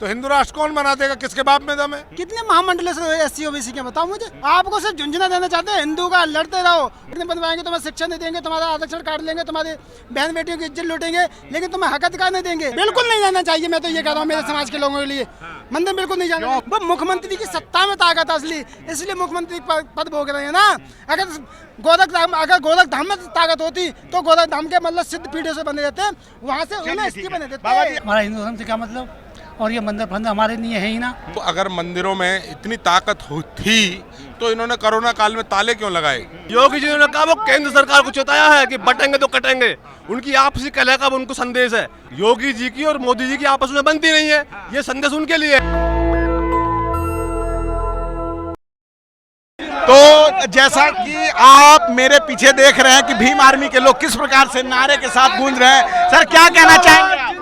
तो हिंदू राष्ट्र कौन बना देगा? किसके बाप में दम है? कितने महामंडल से SC OBC के बताओ मुझे। आपको सिर्फ झुंझुना देना चाहते हैं, हिंदू का लड़ते रहो, इतने बनवाएंगे, तुम्हें शिक्षा नहीं देंगे, तुम्हारा आरक्षण काट लेंगे, तुम्हारी बहन बेटियों की इज्जत लूटेंगे, लेकिन तुम्हें हक अधिकार नहीं देंगे। बिल्कुल नहीं जाना चाहिए, मैं तो ये कह रहा हूँ मेरे समाज के लोगों के लिए मंदिर बिल्कुल नहीं जाना। वो मुख्यमंत्री की सत्ता में ताकत असली, इसलिए मुख्यमंत्री पद भोग रहे हैं ना। अगर गोरख धाम में ताकत होती तो गोरख धाम के मतलब सिद्ध पीढ़ियों से बने रहते, वहाँ से उन्हें SC बने देते। हमारा हिंदू धर्म से क्या मतलब, और ये मंदिर फंद हमारे लिए है ही ना। तो अगर मंदिरों में इतनी ताकत थी तो इन्होंने कोरोना काल में ताले क्यों लगाए? योगी जी ने कहा वो केंद्र सरकार को चेताया है कि बटेंगे तो कटेंगे। उनकी आपसी कलह का उनको संदेश है। योगी जी की और मोदी जी की आपस में बनती नहीं है, ये संदेश उनके लिए। तो जैसा कि आप मेरे पीछे देख रहे हैं कि भीम आर्मी के लोग किस प्रकार से नारे के साथ गूंज रहे हैं। सर क्या कहना चाहेंगे आप?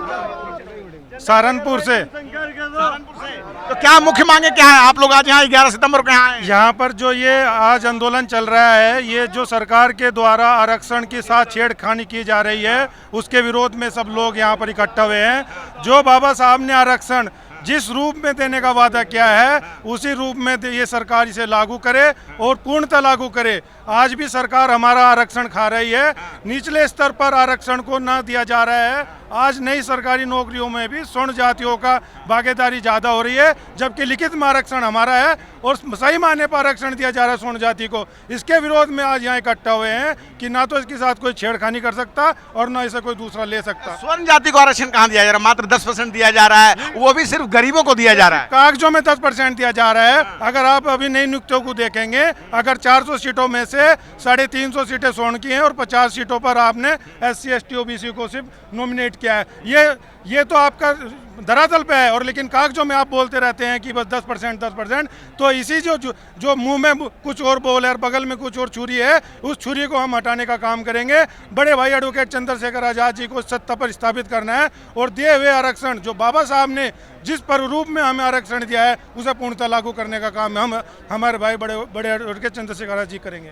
सहारनपुर से। तो क्या मुख्य मांगे क्या है? आप लोग आज यहाँ 11 सितंबर को यहाँ आए हैं। यहाँ पर जो ये आज आंदोलन चल रहा है, ये जो सरकार के द्वारा आरक्षण के साथ छेड़खानी की जा रही है, उसके विरोध में सब लोग यहाँ पर इकट्ठा हुए हैं। जो बाबा साहब ने आरक्षण जिस रूप में देने का वादा किया है, उसी रूप में ये सरकार इसे लागू करे और पूर्णतः लागू करे। आज भी सरकार हमारा आरक्षण खा रही है, निचले स्तर पर आरक्षण को न दिया जा रहा है। आज नई सरकारी नौकरियों में भी स्वर्ण जातियों का भागीदारी ज़्यादा हो रही है, जबकि लिखित में आरक्षण हमारा है और सही मायने पर आरक्षण दिया जा रहा है स्वर्ण जाति को। इसके विरोध में आज यहाँ इकट्ठा हुए हैं कि ना तो इसके साथ कोई छेड़खानी कर सकता और ना इसे कोई दूसरा ले सकता। स्वर्ण जाति को आरक्षण कहाँ दिया जा रहा है? मात्र 10% दिया जा रहा है, वो भी सिर्फ गरीबों को दिया जा रहा है। कागजों में 10% दिया जा रहा है। अगर आप अभी नई नियुक्तियों को देखेंगे, अगर 400 सीटों में से 350 सीटें स्वर्ण की हैं और 50 सीटों पर आपने SC ST OBC को सिर्फ नॉमिनेट किया है। ये तो आपका धरातल पे है, और लेकिन कागजों में आप बोलते रहते हैं कि बस 10%। तो इसी जो मुंह में कुछ और बोल है और बगल में कुछ और छुरी है, उस छुरी को हम हटाने का काम करेंगे। बड़े भाई एडवोकेट चंद्रशेखर आजाद जी को सत्ता पर स्थापित करना है और दिए हुए आरक्षण जो बाबा साहब ने जिस रूप में हमें आरक्षण दिया है, उसे पूर्णतः लागू करने का काम हम हमारे भाई बड़े एडवोकेट चंद्रशेखर आजाद जी करेंगे।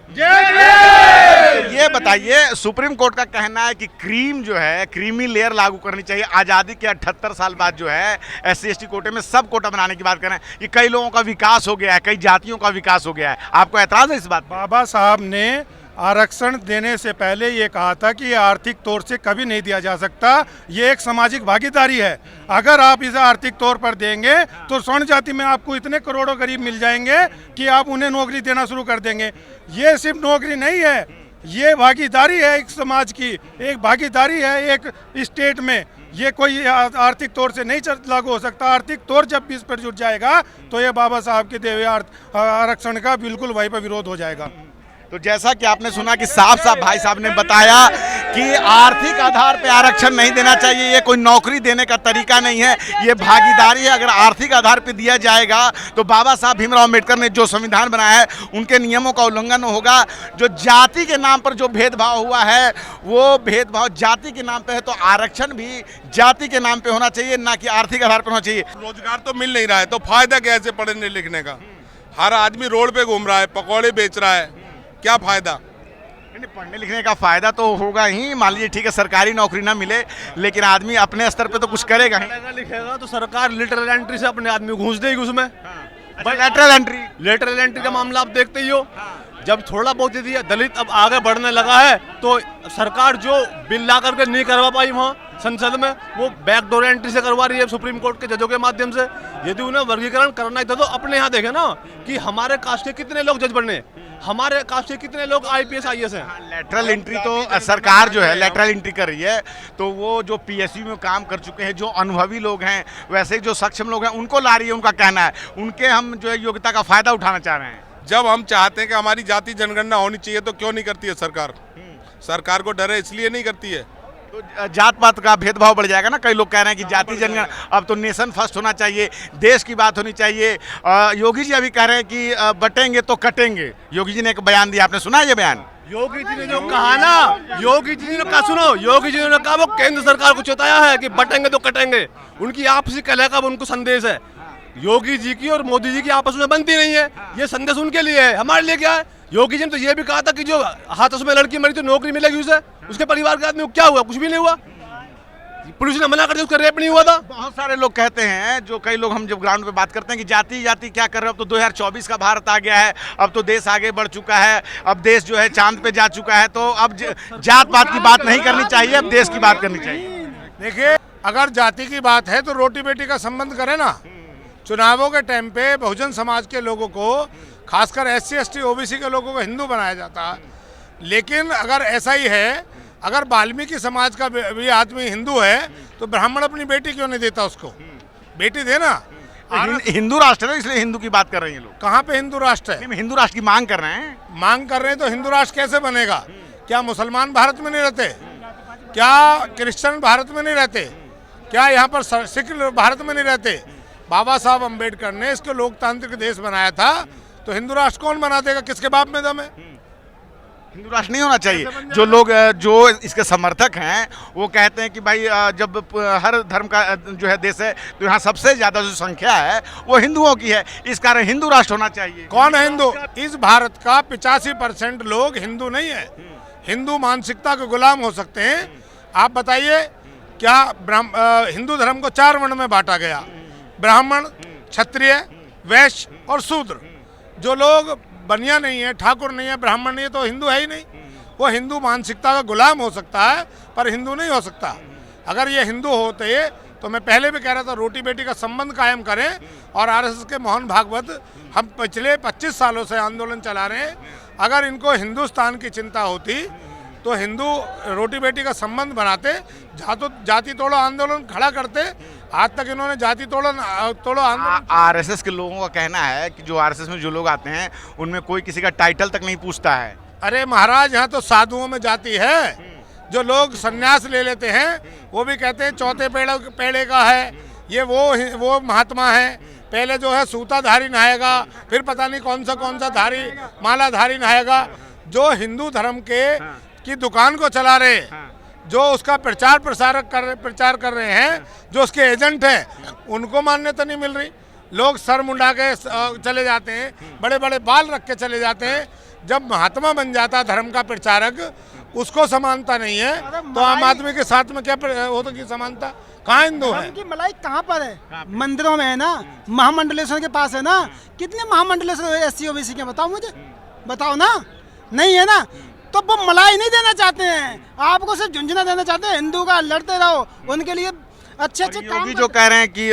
ये बताइए, सुप्रीम कोर्ट का कहना है कि क्रीमी लेयर लागू करनी चाहिए। आजादी के 78 साल बाद जो है SC ST कोटे में सब कोटा बनाने की बात कर रहे हैं कि कई लोगों का विकास हो गया है, कई जातियों का विकास हो गया है। आपको ऐतराज है इस बात? बाबा साहब ने आरक्षण देने से पहले ये कहा था कि ये आर्थिक तौर से कभी नहीं दिया जा सकता, ये एक सामाजिक भागीदारी है। अगर आप इसे आर्थिक तौर पर देंगे तो स्वर्ण जाति में आपको इतने करोड़ों गरीब मिल जाएंगे कि आप उन्हें नौकरी देना शुरू कर देंगे। ये सिर्फ नौकरी नहीं है, ये भागीदारी है एक समाज की, एक भागीदारी है एक स्टेट में। ये कोई आर्थिक तौर से नहीं लागू हो सकता। आर्थिक तौर जब इस पर जुट जाएगा तो ये बाबा साहब के दिए हुए आरक्षण का बिल्कुल वहीं पर विरोध हो जाएगा। तो जैसा कि आपने सुना कि साफ भाई साहब ने बताया कि आर्थिक आधार पे आरक्षण नहीं देना चाहिए, ये कोई नौकरी देने का तरीका नहीं है, ये भागीदारी है। अगर आर्थिक आधार पे दिया जाएगा तो बाबा साहब भीमराव अम्बेडकर ने जो संविधान बनाया है उनके नियमों का उल्लंघन होगा। जो जाति के नाम पर जो भेदभाव हुआ है, वो भेदभाव जाति के नाम पे है, तो आरक्षण भी जाति के नाम पे होना चाहिए, ना कि आर्थिक आधार पर होना चाहिए। रोजगार तो मिल नहीं रहा है, तो फायदा क्या है पढ़ने लिखने का? हर आदमी रोड पे घूम रहा है, पकौड़े बेच रहा है, क्या फायदा? नहीं, पढ़ने लिखने का फायदा तो होगा ही। मान लीजिए ठीक है सरकारी नौकरी ना मिले, लेकिन आदमी अपने स्तर पे तो कुछ करेगा ही। लिखेगा तो सरकार लेटरल एंट्री से अपने आदमी घुस देगी उसमें। लेटरल एंट्री का मामला आप देखते ही हो। जब थोड़ा बहुत दे दिया, दलित अब आगे बढ़ने लगा है, तो सरकार जो बिल ला करके नहीं करवा पाई वहाँ संसद में, वो बैकडोर एंट्री से करवा रही है सुप्रीम कोर्ट के जजों के माध्यम से। यदि उन्हें वर्गीकरण करना ही था तो अपने यहाँ देखे ना कि हमारे कास्ट के कितने लोग जज बने, हमारे कास्ट के कितने लोग IPS IAS हैं। लेटरल एंट्री तो सरकार जो है लेटरल एंट्री कर रही है, तो वो जो PSU में काम कर चुके हैं, जो अनुभवी लोग हैं, वैसे जो सक्षम लोग हैं, उनको ला रही है। उनका कहना है उनके हम जो है योग्यता का फायदा उठाना चाह रहे हैं। जब हम चाहते हैं कि हमारी जाति जनगणना होनी चाहिए तो क्यों नहीं करती है सरकार? सरकार को डर है इसलिए नहीं करती है। तो जात पात का भेदभाव बढ़ जाएगा ना। कई लोग कह रहे हैं कि जाति जनगणना, अब तो नेशन फर्स्ट होना चाहिए, देश की बात होनी चाहिए। योगी जी अभी कह रहे हैं कि बटेंगे तो कटेंगे। योगी जी ने एक बयान दिया, आपने सुना ये बयान? योगी जी ने जो कहा ना, योगी जी ने कहा, सुनो, योगी जी ने कहा वो केंद्र सरकार को चेताया है कि बटेंगे तो कटेंगे। उनकी आपसी कलह का उनको संदेश है। योगी जी की और मोदी जी की आपस में बनती नहीं है, ये संदेश उनके लिए है। हमारे लिए क्या है? योगी जी ने तो ये भी कहा था कि जो हाथों में लड़की मरी तो नौकरी मिलेगी उसे, उसके परिवार के आदमी को क्या हुआ? कुछ भी नहीं हुआ। पुलिस ने मना कर दिया, उसका रेप नहीं हुआ था। बहुत सारे लोग कहते हैं, जो कई लोग हम जब ग्राउंड पे बात करते हैं कि जाति जाति क्या कर रहे हो, अब तो 2024 का भारत आ गया है, अब तो देश आगे बढ़ चुका है, अब देश जो है चांद पे जा चुका है, तो अब जात पात की बात नहीं करनी चाहिए, अब देश की बात करनी चाहिए। देखिए, अगर जाति की बात है तो रोटी बेटी का संबंध करें ना। चुनावों के टाइम पे बहुजन समाज के लोगों को, खासकर SC ST OBC के लोगों को हिंदू बनाया जाता है। लेकिन अगर ऐसा ही है, अगर वाल्मीकि समाज का भी आदमी हिंदू है तो ब्राह्मण अपनी बेटी क्यों नहीं देता उसको? बेटी देना। हिंदू राष्ट्र है, इसलिए हिंदू की बात कर रहे हैं लोग। कहाँ पे हिंदू राष्ट्र है? हिंदू राष्ट्र की मांग कर रहे हैं। मांग कर रहे हैं तो हिंदू राष्ट्र कैसे बनेगा? क्या मुसलमान भारत में नहीं रहते? क्या क्रिश्चियन भारत में नहीं रहते? क्या यहाँ पर सिख भारत में नहीं रहते? बाबा साहब अम्बेडकर ने इसको लोकतांत्रिक देश बनाया था, तो हिंदू राष्ट्र कौन बना देगा? किसके बाप में दम है? हिंदू राष्ट्र नहीं होना चाहिए। जो लोग जो इसके समर्थक हैं वो कहते हैं कि भाई जब हर धर्म का जो है देश है तो यहाँ सबसे ज्यादा जो संख्या है वो हिंदुओं की है, इस कारण हिंदू राष्ट्र होना चाहिए। कौन है हिंदू? इस भारत का 85% लोग हिंदू नहीं है। हिंदू मानसिकता के गुलाम हो सकते हैं। आप बताइए, क्या हिंदू धर्म को 4 वर्ण में बांटा गया? ब्राह्मण, क्षत्रिय, वैश्य और शूद्र। जो लोग बनिया नहीं है, ठाकुर नहीं है, ब्राह्मण नहीं है, तो हिंदू है ही नहीं। वो हिंदू मानसिकता का गुलाम हो सकता है पर हिंदू नहीं हो सकता। अगर ये हिंदू होते तो मैं पहले भी कह रहा था, रोटी बेटी का संबंध कायम करें। और RSS के मोहन भागवत हम पिछले 25 सालों से आंदोलन चला रहे हैं। अगर इनको हिंदुस्तान की चिंता होती तो हिंदू रोटी बेटी का संबंध बनाते, जाति तोड़ो आंदोलन खड़ा करते। आज तक इन्होंने जाति तोड़ो आंदोलन। RSS के लोगों का कहना है कि जो RSS में जो लोग आते हैं उनमें कोई किसी का टाइटल तक नहीं पूछता है। अरे महाराज, यहाँ तो साधुओं में जाति है। जो लोग संन्यास ले लेते हैं वो भी कहते हैं चौथे पेड़े का है, ये वो महात्मा है। पहले जो है सूताधारी नहाएगा, फिर पता नहीं कौन सा धारी मालाधारी नहाएगा। जो हिंदू धर्म की दुकान को चला रहे, जो उसका प्रचार कर रहे हैं, जो उसके एजेंट हैं, उनको मान्यता नहीं मिल रही। लोग सर मुंडा के चले जाते हैं, बड़े बड़े बाल रख के चले जाते हैं। जब महात्मा बन जाता धर्म का प्रचारक, उसको समानता नहीं है, तो आम आदमी के साथ में क्या होता की समानता? कहाँ हिंदू है? की मलाई कहाँ पर है? मंदिरों में है ना, महामंडलेश्वर के पास है ना। कितने महामंडलेश्वर SC OBC के बताओ मुझे, बताओ ना। नहीं है ना, तो वो मलाई नहीं देना चाहते हैं, आपको सिर्फ झुंझुना देना चाहते हैं। हिंदू का लड़ते रहो, उनके लिए अच्छे काम। जो कह रहे हैं कि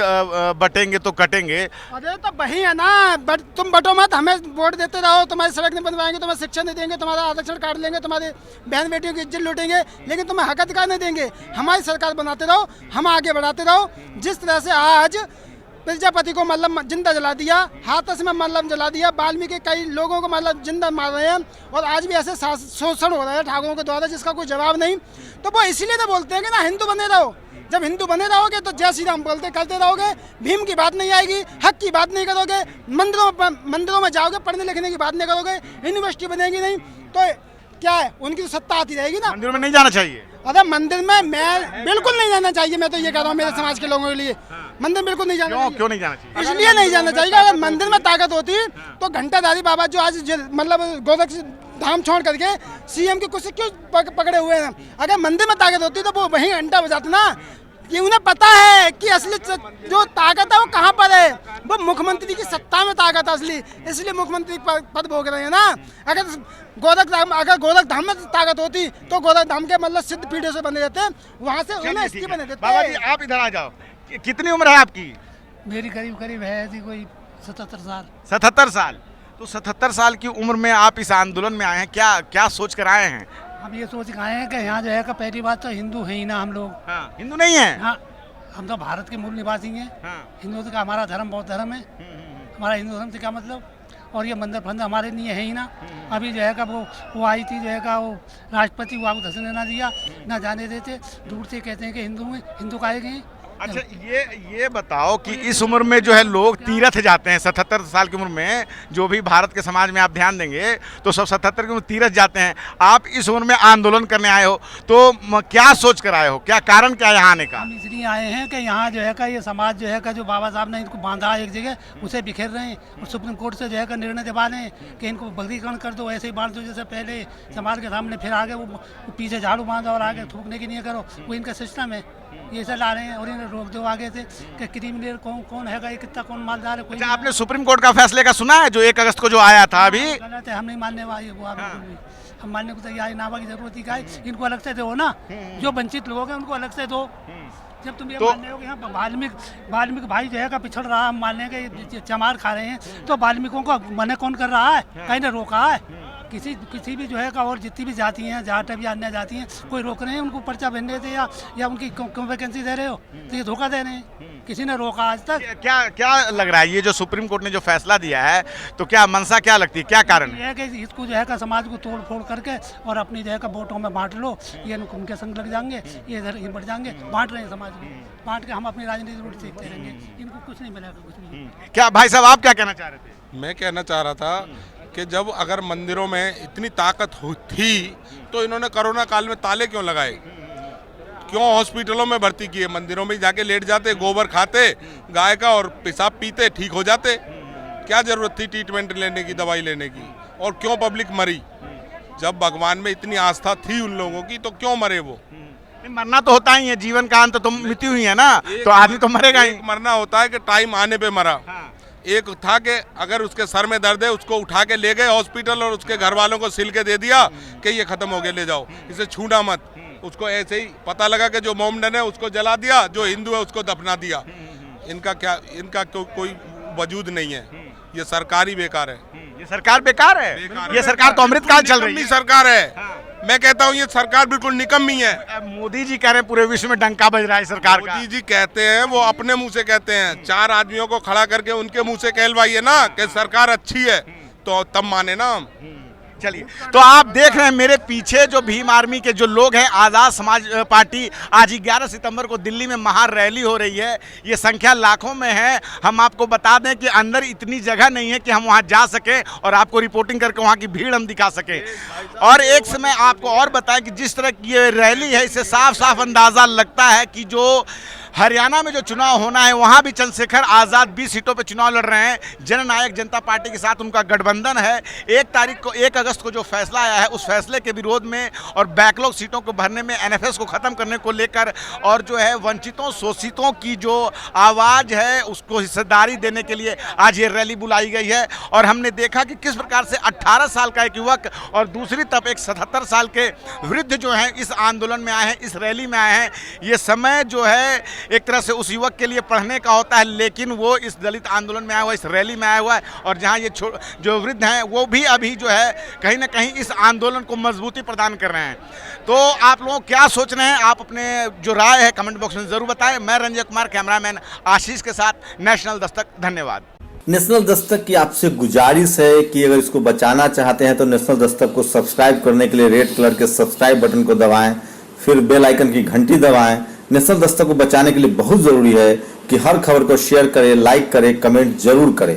बटेंगे तो कटेंगे। अरे तो वही है ना, बट तुम बटो मत, हमें वोट देते रहो। तुम्हारी सड़क नहीं बनवाएंगे, तुम्हें शिक्षा नहीं देंगे, तुम्हारा आरक्षण काट लेंगे, तुम्हारी बहन बेटियों की इज्जत लूटेंगे, लेकिन तुम्हें हक अधिकार नहीं देंगे। हमारी सरकार बनाते रहो, हम आगे बढ़ाते रहो। जिस तरह से आज प्रजापति को मतलब जिंदा जला दिया, हाथरस में मतलब जला दिया, वाल्मीकि कई लोगों को मतलब जिंदा मार रहे हैं, और आज भी ऐसे शोषण हो रहा है ठाकुरों के द्वारा जिसका कोई जवाब नहीं। तो वो इसीलिए तो बोलते हैं कि ना हिंदू बने रहो। जब हिंदू बने रहोगे तो जय श्री राम बोलते करते रहोगे, भीम की बात नहीं आएगी, हक की बात नहीं करोगे, मंदिरों में जाओगे, पढ़ने लिखने की बात नहीं करोगे, यूनिवर्सिटी बनेगी नहीं, तो क्या है, उनकी तो सत्ता आती रहेगी ना। मंदिर में नहीं जाना चाहिए। अरे मंदिर में मैं बिल्कुल नहीं जाना चाहिए। मैं तो ये कह रहा हूँ मेरे समाज के लोगों के लिए, मंदिर बिल्कुल नहीं जाना चाहिए। क्यों नहीं जाना चाहिए? इसलिए नहीं जाना चाहिए, अगर मंदिर में ताकत होती तो घंटाधारी बाबा जो आज मतलब गोरख धाम छोड़ करके CM की कुर्सी क्यों पकड़े हुए हैं? अगर मंदिर में ताकत होती तो वो वहीं घंटा बजाते ना। कि उन्हें पता है कि असली जो ताकत है वो कहाँ पर है। वो मुख्यमंत्री की सत्ता में ताकत है असली, इसलिए मुख्यमंत्री पद भोग रहे हैं ना। अगर गोरख धाम में ताकत होती तो गोरख धाम के मतलब सिद्ध पीढ़ियों से बने रहते, वहाँ से उन्हें इसकी बने देते। बाबा जी आप इधर आ जाओ। कितनी उम्र है आपकी? मेरी करीब है जी कोई 77 साल। 77 साल। तो 77 साल की उम्र में आप इस आंदोलन में आए हैं, क्या सोच कर आए हैं? हम ये सोच के आए हैं कि यहाँ जो है पहली बात तो हिंदू है ही ना हम लोग। हाँ, हिंदू नहीं है। हाँ, हम तो भारत के मूल निवासी हैं। हाँ। हिंदू का हमारा धर्म बौद्ध धर्म है। हमारा हिंदू धर्म से क्या मतलब? और ये मंदिर फंद हमारे लिए है ही ना। अभी जो है वो आई थी जो है वो राष्ट्रपति, वो आपको दर्शन ना दिया, ना जाने देते, दूर से कहते हैं कि हिंदू का आएंगे। अच्छा ये बताओ कि इस उम्र में जो है लोग तीर्थ जाते हैं, 77 साल की उम्र में, जो भी भारत के समाज में आप ध्यान देंगे तो सब 77 की उम्र तीर्थ जाते हैं। आप इस उम्र में आंदोलन करने आए हो तो क्या सोच कर आए हो, क्या कारण क्या है यहाँ आने का? हम इसलिए आए हैं कि यहाँ जो है ये समाज जो है जो बाबा साहब ने इनको बांधा एक जगह, उसे बिखेर रहे हैं और सुप्रीम कोर्ट से जो है निर्णय दिवा रहे हैं कि इनको वर्गीकरण कर दो, ऐसे ही बांध दो जैसे पहले समाज के सामने, फिर आगे वो पीछे झाड़ू बांधो और आगे थूकने की नहीं करो, वो इनका सिस्टम है। ये सब ला रहे हैं और इन्हें रोक दो आगे से कि क्रिमिनल कौन कौन है, ये कितना कौन मालदार है। कोई अच्छा, आपने सुप्रीम कोर्ट का फैसले का सुना है जो 1 अगस्त को जो आया था अभी? गलत है, हम नहीं मानने वाले वो बिल्कुल भी। हम मानने को तैयार नावा की जरूरत ही क्या है, इनको अलग से दो ना, जो वंचित लोग हैं उनको अलग से दो। जब तुम ये मान रहे हो कि यहाँ वाल्मीकि भाई जो है का पिछड़ रहा है, हम मान लें कि चमार खा रहे हैं, तो वाल्मीकियों को मना कौन कर रहा है? कहीं ने रोका है? किसी भी जो है का और जितनी भी जाति हैं, जाट भी अन्य जाति हैं, कोई रोक रहे हैं उनको पर्चा भरने से या उनकी क्यों वैकेंसी दे रहे हो? तो ये धोखा दे रहे हैं, किसी ने रोका आज तक? क्या लग रहा है ये जो सुप्रीम कोर्ट ने जो फैसला दिया है, तो क्या मंशा क्या लगती है, क्या कारण है? ये है कि इसको जो है का समाज को तोड़ फोड़ करके और अपनी जो है का वोटों में बांट लो, ये उनके संग लग जाएंगे, ये इधर बढ़ जाएंगे, बांट रहे हैं समाज को, बांट के हम अपनी राजनीति रोड सीखते रहेंगे, इनको कुछ नहीं मिलेगा, कुछ नहीं। क्या भाई साहब आप क्या कहना चाह रहे थे? मैं कहना चाह रहा था कि जब अगर मंदिरों में इतनी ताकत थी तो इन्होंने कोरोना काल में ताले क्यों लगाए? क्यों हॉस्पिटलों में भर्ती किए? मंदिरों में जाके लेट जाते, गोबर खाते गाय का और पेशाब पीते, ठीक हो जाते। क्या जरूरत थी ट्रीटमेंट लेने की, दवाई लेने की? और क्यों पब्लिक मरी? जब भगवान में इतनी आस्था थी उन लोगों की तो क्यों मरे वो? मरना तो होता ही है, जीवन का अंत तो मृत्यु ही है ना, तो आदमी तो मरेगा ही। मरना होता है कि टाइम आने पे मरा। एक था कि अगर उसके सर में दर्द है उसको उठा के ले गए हॉस्पिटल और उसके घर वालों को सिल के दे दिया कि ये खत्म हो गया, ले जाओ, इसे छूना मत। उसको ऐसे ही पता लगा कि जो मोमडन है उसको जला दिया, जो हिंदू है उसको दफना दिया। इनका कोई वजूद नहीं है। ये सरकार ही बेकार है। ये सरकार बेकार है, ये सरकार तो अमृतकाल चल रही है। सरकार है, मैं कहता हूँ ये सरकार बिल्कुल निकम्मी है। मोदी जी कह रहे हैं पूरे विश्व में डंका बज रहा है सरकार का। मोदी जी कहते हैं, वो अपने मुंह से कहते हैं, 4 आदमियों को खड़ा करके उनके मुंह से कहलवाइए ना कि सरकार अच्छी है, तो तब माने ना हम। चलिए, तो आप देख रहे हैं मेरे पीछे जो भीम आर्मी के जो लोग हैं, आज़ाद समाज पार्टी, आज 11 सितंबर को दिल्ली में महा रैली हो रही है। ये संख्या लाखों में है। हम आपको बता दें कि अंदर इतनी जगह नहीं है कि हम वहां जा सके और आपको रिपोर्टिंग करके वहां की भीड़ हम दिखा सके। और एक समय आपको और बताएं कि जिस तरह की ये रैली है, इससे साफ साफ अंदाज़ा लगता है कि जो हरियाणा में जो चुनाव होना है वहां भी चंद्रशेखर आज़ाद 20 सीटों पे चुनाव लड़ रहे हैं। जननायक जनता पार्टी के साथ उनका गठबंधन है। 1 अगस्त को जो फैसला आया है उस फैसले के विरोध में और बैकलॉग सीटों को भरने में, एनएफएस को ख़त्म करने को लेकर, और जो है वंचितों शोषितों की जो आवाज़ है उसको हिस्सेदारी देने के लिए आज ये रैली बुलाई गई है। और हमने देखा कि किस प्रकार से 18 साल का एक युवक और दूसरी तरफ एक 77 साल के वृद्ध जो हैं इस आंदोलन में आए हैं, इस रैली में आए हैं। ये समय जो है एक तरह से उस युवक के लिए पढ़ने का होता है, लेकिन वो इस दलित आंदोलन में आया हुआ, इस रैली में आया हुआ है। और जहां ये जो वृद्ध हैं वो भी अभी जो है कहीं ना कहीं इस आंदोलन को मजबूती प्रदान कर रहे हैं। तो आप लोग क्या सोच रहे हैं? आप अपने जो राय है कमेंट बॉक्स में ज़रूर बताएं। मैं रंजय कुमार, कैमरामैन आशीष के साथ, नेशनल दस्तक। धन्यवाद। नेशनल दस्तक की आपसे गुजारिश है कि अगर इसको बचाना चाहते हैं तो नेशनल दस्तक को सब्सक्राइब करने के लिए रेड कलर के सब्सक्राइब बटन को दबाएं, फिर बेल आइकन की घंटी दबाएं। नेशनल दस्तक को बचाने के लिए बहुत जरूरी है कि हर खबर को शेयर करें, लाइक करें, कमेंट जरूर करें।